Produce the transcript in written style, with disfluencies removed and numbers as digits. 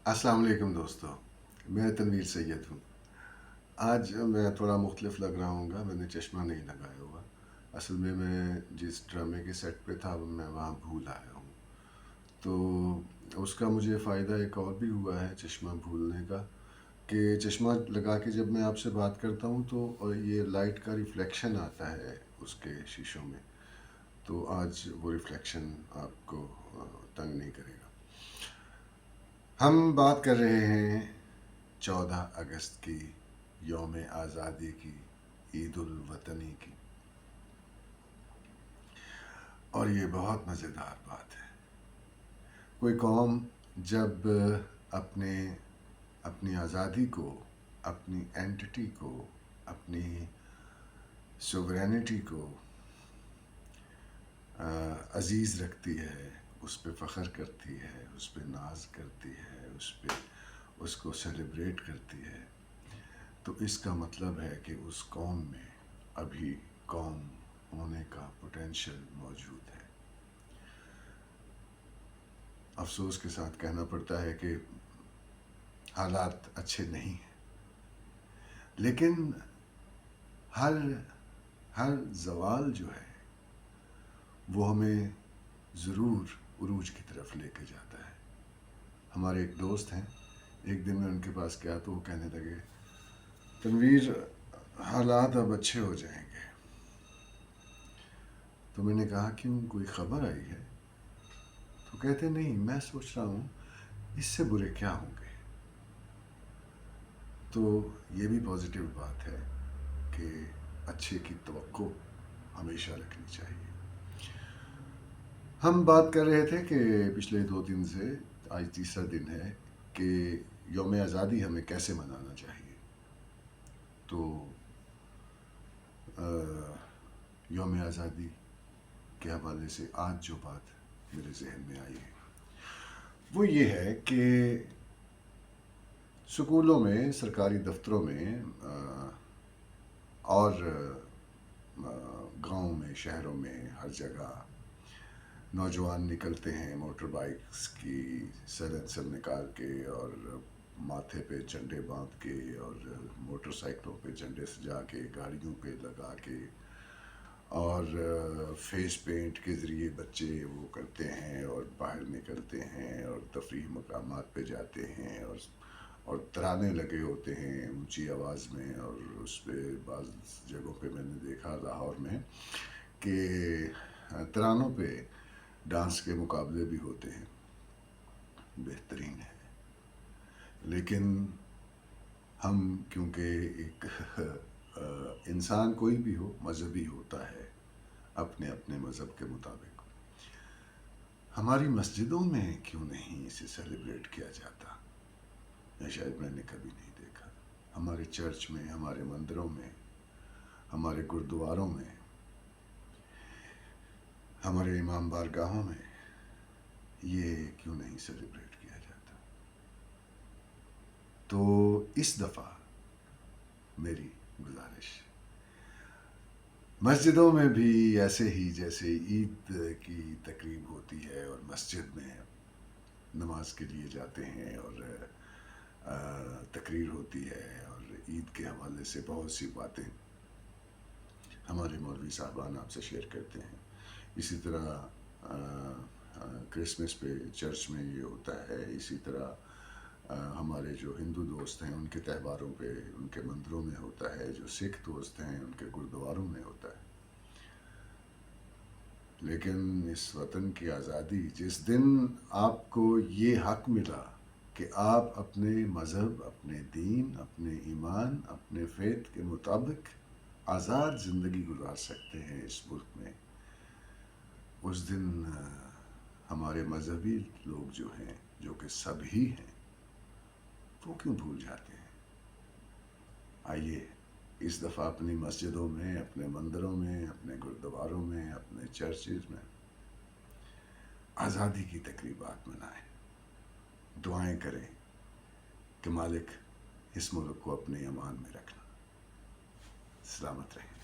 अस्सलाम वालेकुम दोस्तों, मैं तनवीर सैयद हूँ। आज मैं थोड़ा मुख्तलिफ लग रहा हूँगा, मैंने चश्मा नहीं लगाया हुआ। असल में मैं जिस ड्रामे के सेट पे था मैं वहाँ भूल आया हूँ। तो उसका मुझे फ़ायदा एक और भी हुआ है चश्मा भूलने का, कि चश्मा लगा के जब मैं आपसे बात करता हूँ तो ये लाइट का रिफ्लेक्शन आता है उसके शीशों में। तो आज वो रिफ्लेक्शन आपको तंग नहीं करेगा। हम बात कर रहे हैं 14 अगस्त की, यौम आज़ादी की, ईद उल वतनी की। और ये बहुत मज़ेदार बात है। कोई कौम जब अपने अपनी आज़ादी को, अपनी एंटिटी को, अपनी सोवरेनिटी को अज़ीज़ रखती है, उस पे फ़ख्र करती है, उस पे नाज करती है, उस पे उसको सेलिब्रेट करती है, तो इसका मतलब है कि उस कौम में अभी कौम होने का पोटेंशियल मौजूद है। अफसोस के साथ कहना पड़ता है कि हालात अच्छे नहीं हैं, लेकिन हर हर ज़वाल जो है वो हमें ज़रूर उरूज की तरफ लेके जाता है। हमारे एक दोस्त हैं, एक दिन मैं उनके पास गया तो वो कहने लगे, तनवीर हालात अब अच्छे हो जाएंगे। तो मैंने कहा क्यों, कोई ख़बर आई है? तो कहते नहीं, मैं सोच रहा हूँ इससे बुरे क्या होंगे। तो ये भी पॉजिटिव बात है कि अच्छे की तवक्को हमेशा रखनी चाहिए। हम बात कर रहे थे कि पिछले 2 दिन से आज तीसरा दिन है कि यौम आज़ादी हमें कैसे मनाना चाहिए। तो यौम आज़ादी के हवाले से आज जो बात मेरे जहन में आई है वो ये है कि स्कूलों में, सरकारी दफ्तरों में और गाँव में, शहरों में, हर जगह नौजवान निकलते हैं मोटर बाइक्स की सर निकाल के और माथे पे झंडे बांध के और मोटरसाइकिलों पे झंडे सजा के, गाड़ियों पे लगा के, और फेस पेंट के ज़रिए बच्चे वो करते हैं और बाहर निकलते हैं और तफरीह मकामात पे जाते हैं और तराने लगे होते हैं ऊंची आवाज़ में। और उस पर बाज़ जगहों पे मैंने देखा लाहौर में कि तरानों पे डांस के मुकाबले भी होते हैं, बेहतरीन है। लेकिन हम क्योंकि एक इंसान कोई भी हो मजहबी होता है अपने अपने मज़हब के मुताबिक, हमारी मस्जिदों में क्यों नहीं इसे सेलिब्रेट किया जाता? या शायद मैंने कभी नहीं देखा। हमारे चर्च में, हमारे मंदिरों में, हमारे गुरुद्वारों में, हमारे इमाम बारगाहों में ये क्यों नहीं सेलिब्रेट किया जाता? तो इस दफ़ा मेरी गुजारिश, मस्जिदों में भी ऐसे ही जैसे ईद की तकरीब होती है और मस्जिद में नमाज के लिए जाते हैं और तकरीर होती है और ईद के हवाले से बहुत सी बातें हमारे मौलवी साहबान आपसे शेयर करते हैं, इसी तरह क्रिसमस पे चर्च में ये होता है। इसी तरह हमारे जो हिंदू दोस्त हैं उनके त्योहारों पे उनके मंदिरों में होता है, जो सिख दोस्त हैं उनके गुरुद्वारों में होता है। लेकिन इस वतन की आज़ादी, जिस दिन आपको ये हक मिला कि आप अपने मज़हब, अपने दीन, अपने ईमान, अपने फ़ेथ के मुताबिक आज़ाद ज़िंदगी गुजार सकते हैं इस मुल्क में, उस दिन हमारे मजहबी लोग जो हैं, जो कि सभी हैं, वो क्यों भूल जाते हैं? आइए इस दफ़ा अपनी मस्जिदों में, अपने मंदिरों में, अपने गुरुद्वारों में, अपने चर्चेज़ में आज़ादी की तकरीबात मनाएं, दुआएं करें कि मालिक इस मुल्क को अपने अमान में रखना। सलामत रहें।